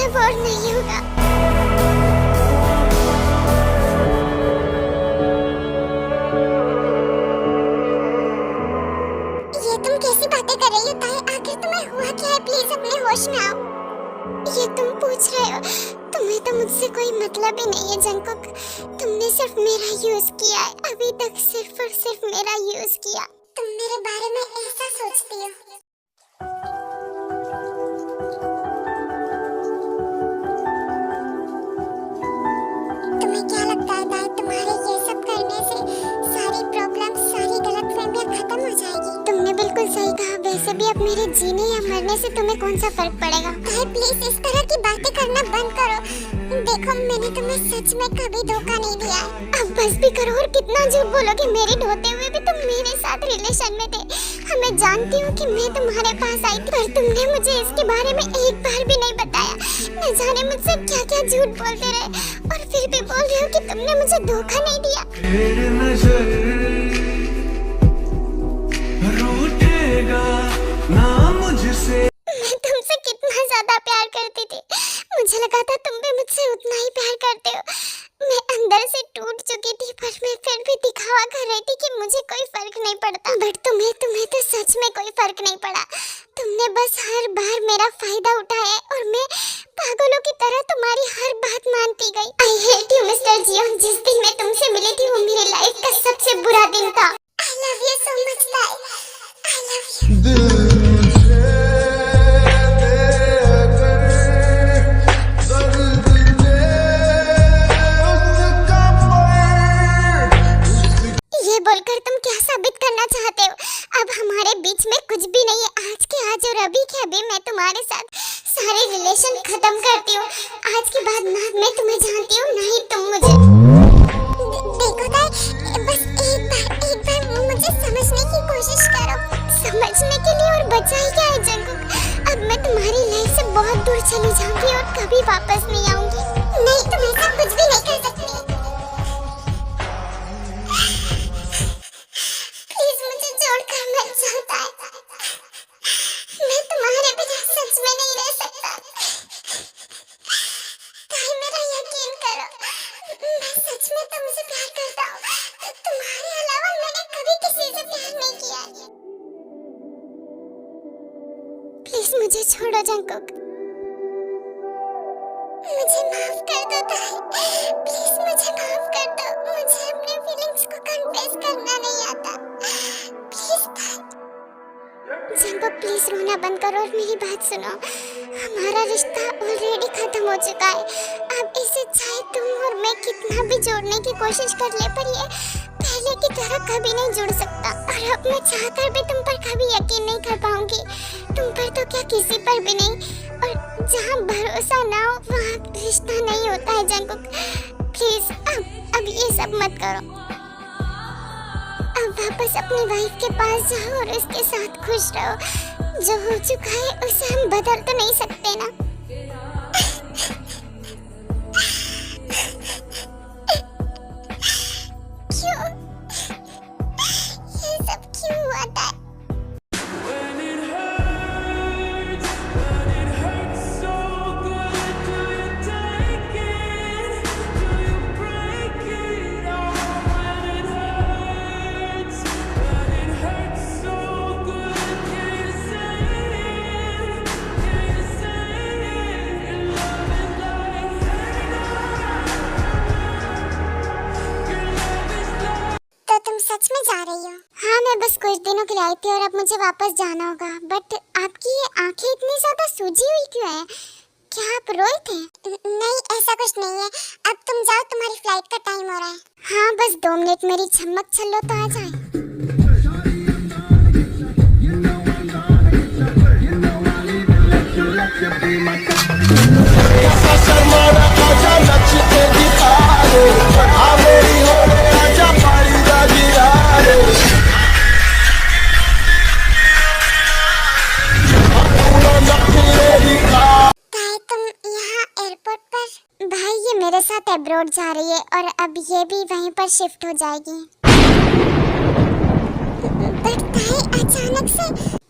अब और नहीं होगा। ये तुम कैसी बातें कर रही हो ताई? आखिर तुम्हें हुआ क्या है? प्लीज अपने होश में आओ। ये तुम पूछ रहे हो? तुम्हें तो मुझसे कोई मतलब ही नहीं है जंगकुक। तुमने सिर्फ मेरा यूज किया है, अभी तक सिर्फ और सिर्फ मेरा यूज किया। तुम मेरे बारे में ऐसा सोचती हो? तुम्हें क्या लगता है दाई, तुम्हारे ये सब करने से सारी प्रॉब्लम, सारी गलतफहमियां खत्म हो जाएगी? तुमने बिल्कुल सही कहा। वैसे भी अब मेरे जीने या मरने से तुम्हें कौन सा फर्क पड़ेगा? दाई प्लीज इस तरह की बातें करना बंद करो। देखो मैंने तुम्हें सच में कभी धोखा नहीं दिया है। अब बस भी करो। और कितना झूठ बोलोगे? मेरे ढोते हुए भी तुम मेरे साथ रिलेशन में थे। मैं जानती हूँ कि मैं तुम्हारे पास आई थी, पर तुमने मुझे इसके बारे में एक बार भी नहीं बताया। न जाने मुझसे क्या क्या झूठ बोलते रहे, और फिर भी बोल रहे हो कि तुमने मुझे धोखा नहीं दिया। मैं तुमसे कितना ज्यादा प्यार करती थी। मुझे लगा था तुम भी मुझसे उतना ही प्यार करते हो। मैं अंदर से टूट चुकी थी, पर मैं फिर भी दिखावा कर रही थी कि मुझे कोई फर्क नहीं पड़ता। बट तुम्हें तो सच में कोई फर्क नहीं पड़ा। तुमने बस हर बार मेरा फायदा उठाया, और मैं पागलों की तरह तुम्हारी हर बात मानती गई। I hate you mister Jeong. जिस दिन मैं तुमसे मिली थी वो मेरी लाइफ का सबसे बुरा दिन था। I love you so much ताई। I love you. बोलकर तुम क्या साबित करना चाहते हो? अब हमारे बीच में कुछ भी नहीं है। आज के आज और अभी के अभी मैं तुम्हारे साथ सारे रिलेशन खत्म करती हूँ। आज के बाद ना मैं तुम्हें जानती हूँ, ना ही तुम मुझे। देखो ताई, बस एक बार मुझे समझने की कोशिश करो। समझने के लिए और बचा ही क्या है जंगकुक? अब मैं तुम्हारी लाइफ से बहुत दूर चली जाऊंगी और कभी वापस नहीं आऊंगी। नहीं, तुम ऐसा कुछ भी नहीं कर सकती। मैं तुम्हारे बिना सच में नहीं रह सकता। ताई मेरा यकीन करो, मैं सच में तुमसे प्यार करता हूँ। तुम्हारे अलावा मैंने कभी किसी से प्यार नहीं किया। प्लीज मुझे छोड़ो जंगकुक। मुझे माफ कर दो ताई, प्लीज मुझे माफ कर दो। मुझे अपने फीलिंग्स को कन्फेस करना नहीं आता। प्लीज ताई। जंगकुक प्लीज रोना बंद करो और मेरी बात सुनो। हमारा रिश्ता ऑलरेडी खत्म हो चुका है। अब इसे चाहे तुम और मैं कितना भी जोड़ने की कोशिश कर ले, पर ये पहले की तरह कभी नहीं जुड़ सकता। और अब मैं चाहकर भी तुम पर कभी यकीन नहीं कर पाऊंगी। तुम पर तो क्या, किसी पर भी नहीं। और जहाँ भरोसा ना हो वहाँ रिश्ता नहीं होता है जंगकुक। प्लीज अब ये सब मत करो। अब वापस अपनी वाइफ के पास जाओ और उसके साथ खुश रहो। जो हो चुका है उसे हम बदल तो नहीं सकते ना। क्यों? ये सब क्यों हुआ था? सच में जा रही हो? हाँ, मैं बस कुछ दिनों के लिए आई थी और अब मुझे वापस जाना होगा। बट आपकी आंखें इतनी ज्यादा सूजी हुई क्यों है? क्या आप रोए थे? नहीं, ऐसा कुछ नहीं है। अब तुम जाओ, तुम्हारी फ्लाइट का टाइम हो रहा है। हाँ, बस 2 मिनट मेरी चमक छल्लो तो आ जाए। मेरे साथ अब्रॉड जा रही है और अब ये भी वहीं पर शिफ्ट हो जाएगी। बट ताई अचानक से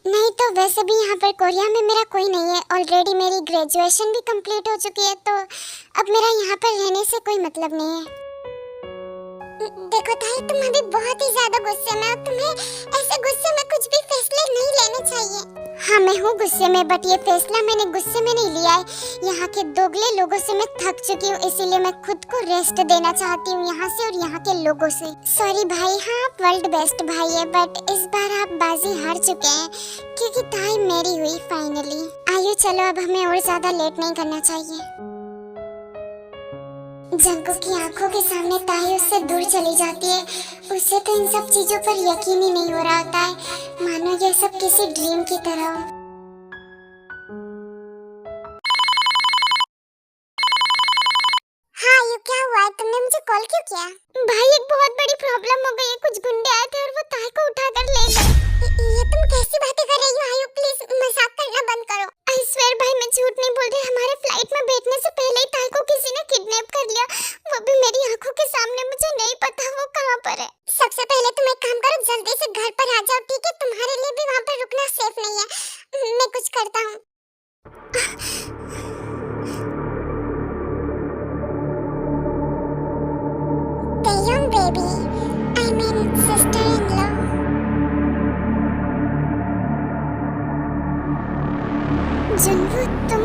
नहीं तो वैसे भी यहाँ पर कोरिया में मेरा कोई नहीं है। ऑलरेडी मेरी ग्रेजुएशन भी कंप्लीट हो चुकी है, तो अब मेरा यहाँ पर रहने से कोई मतलब नहीं है। देखो ताई, तुम अभी बहुत ही ज्यादा गुस्से में हो। तुम्हें ऐसे गुस्से में कुछ भी फैसले नहीं लेने चाहिए। हाँ, मैं हूँ गुस्से में, बट ये फैसला मैंने गुस्से में नहीं लिया है। यहाँ के दोगले लोगों से मैं थक चुकी हूँ, इसीलिए मैं खुद को रेस्ट देना चाहती हूँ यहाँ से और यहाँ के लोगों से। सॉरी भाई, हाँ आप वर्ल्ड बेस्ट भाई है, बट इस बार आप बाजी हार चुके हैं क्योंकि ताई मेरी हुई फाइनली। आइए चलो, अब हमें और ज्यादा लेट नहीं करना चाहिए। जंकुक की आंखों के सामने ताई उससे दूर चली जाती है। उसे तो इन सब चीजों पर यकीन ही नहीं हो रहा होता है, मानो ये सब किसी ड्रीम की तरह हो। हाँ, ये क्या हुआ है? तुमने मुझे कॉल क्यों किया? भाई, एक बहुत बड़ी प्रॉब्लम हो गई है। कुछ गुंडे आए थे और वो ताई को उठाकर ले गए। ये तुम कैसी बातें कर रही हो? आयु प्लीज मजाक करना बंद करो। आई स्वेयर भाई, मैं झूठ नहीं बोल रही। हमारे फ्लाइट में बैठने से पहले ही ताई को किसी ने किडनैप कर लिया, वो भी मेरी आंखों के सामने। मुझे नहीं पता वो कहाँ पर है। सबसे पहले तुम एक काम करो, जल्दी से घर पर आ जाओ, ठीक है? तुम्हारे लिए भी वहाँ पर रुकना सेफ नहीं है। मैं कुछ करता हूँ। Taeyong baby, I mean sister-in-law. जुनवू, तुम,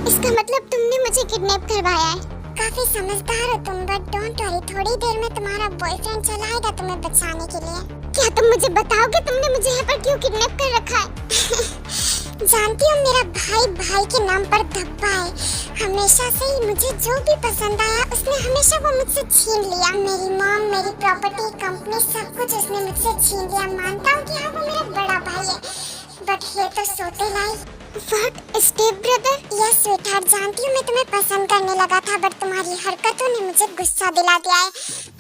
इसका मतलब तुमने मुझे किडनैप करवाया है। काफी समझदार हो तुम, बट डोंट वरी, थोड़ी देर में तुम्हारा बॉयफ्रेंड चला आएगा तुम्हें बचाने के लिए। क्या तुम मुझे बताओगे तुमने मुझे यहाँ पर क्यों किडनैप कर रखा है? जानती हो, मेरा भाई भाई के नाम पर धब्बा है। हमेशा से ही मुझे जो भी पसंद आया उसने हमेशा वो मुझसे छीन लिया। मेरी मॉम, मेरी प्रॉपर्टी, कंपनी, सब कुछ उसने मुझसे छीन लिया। मानता हूँ कि हाँ वो मेरा बड़ा भाई है, बट ये तो सोते लाई। What? Step brother? Yes sweetheart, जानती हूँ मैं तुम्हें पसंद करने लगा था, बट तुम्हारी हरकतों ने मुझे गुस्सा दिला दिया है।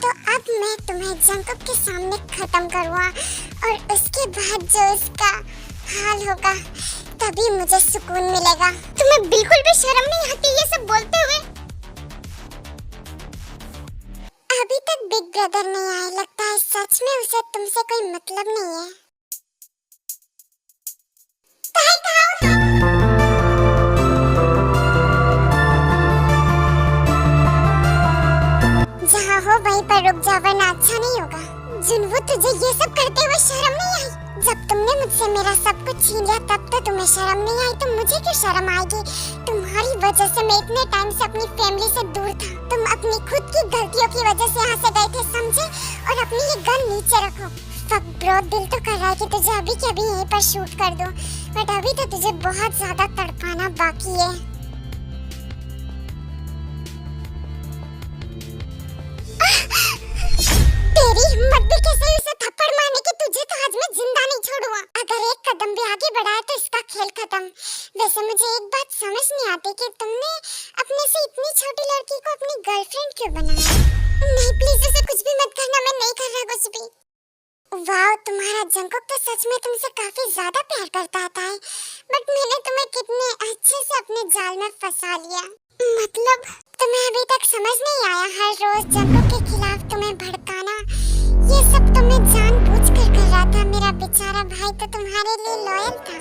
तो अब मैं तुम्हें जंकुक के सामने खत्म करूँगा और उसके बाद जो उसका हाल होगा तभी मुझे सुकून मिलेगा। तुम्हें बिल्कुल भी शर्म नहीं आती ये सब बोलते हुए? अभी तक बिग ब्रदर नहीं आए, लगता है सच में उसे तुमसे कोई मतलब नहीं है। जहाँ हो वहीं पर रुक जा, वरना अच्छा नहीं होगा। जुनवू, तुझे ये सब करते हुए शर्म नहीं आई? जब तुमने मुझसे मेरा सब कुछ छीन लिया तब तो तुम्हें शर्म नहीं आई, तो मुझे क्यों शर्म आएगी? तुम्हारी वजह से मैं इतने टाइम से अपनी फैमिली से दूर था। तुम अपनी खुद की गलतियों की वजह से यहाँ से गए थे, समझे? और अपनी ये गन नीचे रखो। फक ब्रो, दिल तो कर रहा है कि तुझे अभी के अभी यहीं पर शूट कर दूं, बट अभी तो तुझे बहुत ज्यादा तड़पाना बाकी है। तेरी हिम्मत भी कैसे उसे थप्पड़ मारने की? तुझे तो आज मैं जिंदा नहीं छोड़ूंगा। अगर एक कदम भी आगे बढ़ाया तो इसका खेल खत्म। वैसे मुझे एक बात समझ नहीं आती कि तुमने अपने से इतनी छोटी लड़की को अपनी गर्लफ्रेंड क्यों बनाया? नहीं प्लीज उसे कुछ भी मत करना, मैं नहीं कर रहा कुछ भी। वाह, तुम्हारा जंकुक तो सच में तुमसे काफी ज्यादा प्यार करता था, बट मैंने तुम्हें कितने अच्छे से अपने जाल में फंसा लिया। मतलब तुम्हें अभी तक समझ नहीं आया? हर रोज जंकुक के खिलाफ तुम्हें भड़काना, ये सब तो मैं जानबूझकर कर रहा था। मेरा बेचारा भाई तो तुम्हारे लिए लॉयल था,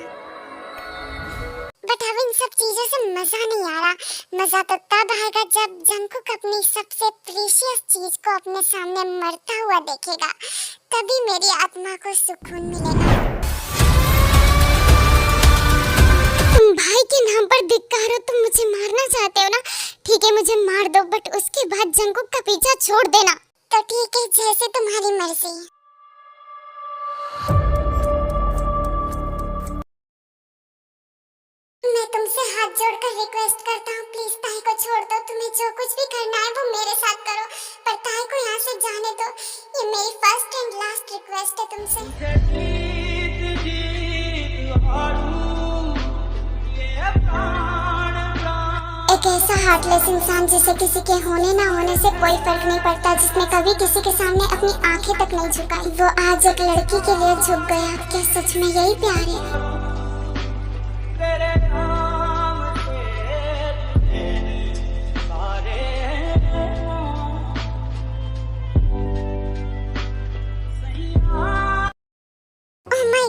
बट अब इन सब चीजों से मजा नहीं आ रहा। मजा तो तब आएगा जब जंकुक अपनी सबसे प्रीशियस चीज को अपने सामने मरता हुआ देखेगा, तभी मेरी आत्मा को सुकून मिलेगा। तुम भाई के नाम पर धिक्कार हो, तुम मुझे मारना चाहते हो ना? ठीक है, मुझे मार दो, बट उसके बाद जंकुक का पीछा छोड़ देना। तो ठीक है, जैसे तुम्हारी मर्जी। मैं तुमसे हाथ जोड़कर रिक्वेस्ट करता हूँ, प्लीज ताई को छोड़ दो। तुम्हें जो कुछ भी करना है वो मेरे साथ करो, पर ताई को यहाँ से जाने दो। ये मेरी फर्स्ट एंड लास्ट रिक्वेस्ट है तुमसे। एक ऐसा हार्टलेस इंसान जिसे किसी के होने ना होने से कोई फर्क नहीं पड़ता, जिसने कभी किसी के सामने अपनी आंखें तक नहीं झुकाई, वो आज एक लड़की के लिए झुक गया। क्या सच में यही प्यार है?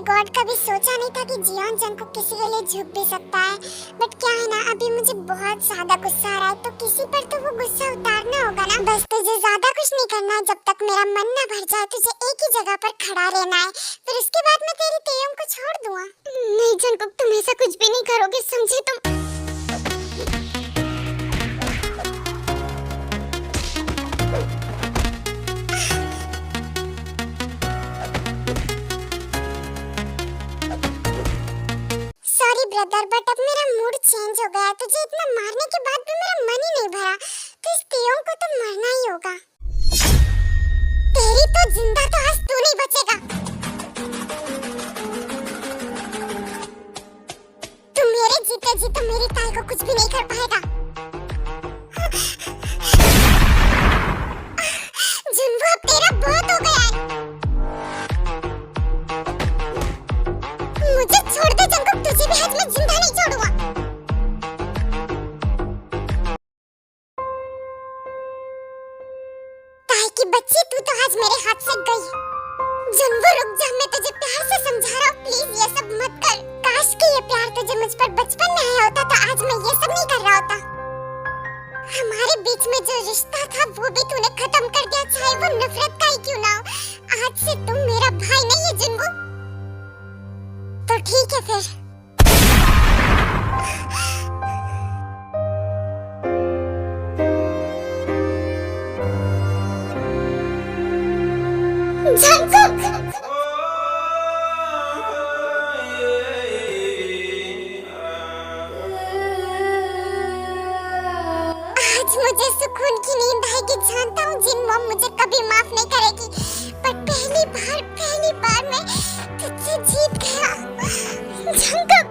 गॉड, कभी सोचा नहीं था कि जियोन जंगकुक किसी के लिए झुक भी सकता है, बट क्या है ना, अभी मुझे बहुत ज्यादा गुस्सा आ रहा है, तो किसी पर तो वो गुस्सा उतारना होगा ना। बस तुझे ज्यादा कुछ नहीं करना है, जब तक मेरा मन ना भर जाए तुझे एक ही जगह पर खड़ा रहना है, फिर उसके बाद मैं तेरी तेयम को छोड़ दूंगा। नहीं जंगकुक, तुम ऐसा कुछ भी नहीं करोगे, समझे तुम? ब्रदर, बट अब मेरा मूड चेंज हो गया। तुझे इतना मारने के बाद भी मेरा मन ही नहीं भरा, तो इस तेयों को तो मरना ही होगा। तेरी तो जिंदा तो आज तू नहीं बचेगा। तू मेरे जीते जी तो मेरी ताई को कुछ भी नहीं कर पाएगा। जुन्नू, अब तेरा बहुत हो गया है। मुझे छोड़ दे जंगकुक, तुझे भी आज मैं जिंदा नहीं छोड़ूंगा। ताई की बच्ची, तू तो आज मेरे हाथ से गई। जुन्नू रुक जा, मैं तुझे प्यार से समझा रहा हूँ, प्लीज ये सब मत कर। काश कि ये प्यार तुझे मुझ पर बचपन में आया होता तो आज मैं ये सब नहीं कर रहा होता। हमारे बीच में जो रिश्ता था वो भी तूने खत्म कर दिया, चाहे वो नफरत का ही क्यों ना हो। आज से तुम मेरा भाई नहीं है जुन्नू। तो ठीक है फिर। जंगकुक, आज मुझे सुकून की नींद आएगी। जानता हूँ जिन मॉम मुझे कभी माफ नहीं करेगी, पर पहली बार मैं तुझसे जीत गया। जंगकुक,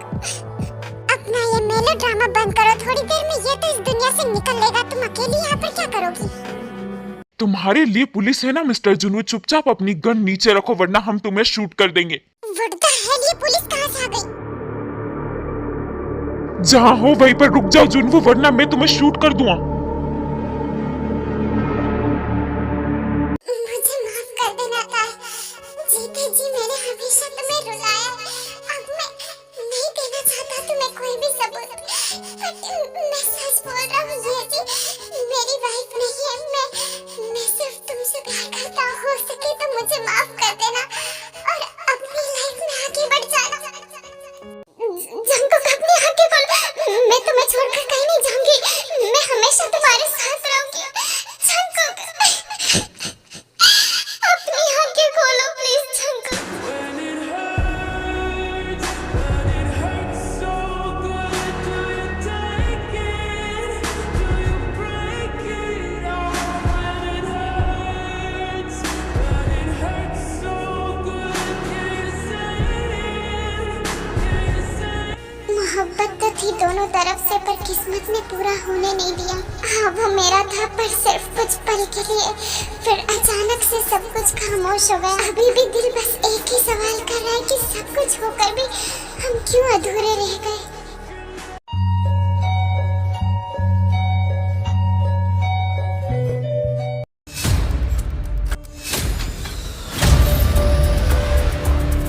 अपना ये मेलोड्रामा बंद करो, थोड़ी देर में ये तो इस दुनिया से निकल लेगा। तुम अकेली यहाँ पर क्या करोगी? तुम्हारे लिए पुलिस है ना मिस्टर जुन्नू, चुपचाप अपनी गन नीचे रखो वरना हम तुम्हें शूट कर देंगे। व्हाट द हेल, ये पुलिस कहाँ से आ गई? जहाँ हो वहीं पर रुक जाओ जुन्नू, वरना मैं तुम्हें शूट कर दूंगा। मुझे माफ कर देना ताई, जीते जी मैंने हमेशा तुम्हें रुलाया। अब मैं नहीं देना चाहता तुम्हें कोई भी सबूत, मैं सच बोल रहा हूँ ये जी, मेरी वाइफ नहीं है। मैं सिर्फ तुमसे प्यार करता हूँ। हो सके तो मुझे माफ कर देना और अपनी लाइफ में आगे बढ़ जाना। जंगकुक, अपनी आंखें खोल, मैं तुम्हें छोड़कर कहीं नहीं जाऊंगी। मैं हमेशा तुम्हारे साथ रहूंगी। जंगकुक, अपनी आंखें खोलो प्लीज। जंगकुक, मोहब्बत तो थी दोनों तरफ से, पर किस्मत ने पूरा होने नहीं दिया। हाँ, वो मेरा था, पर सिर्फ कुछ पल के लिए। फिर अचानक से सब कुछ खामोश हो गया। अभी भी दिल बस एक ही सवाल कर रहा है कि सब कुछ होकर भी हम क्यों अधूरे रह गए।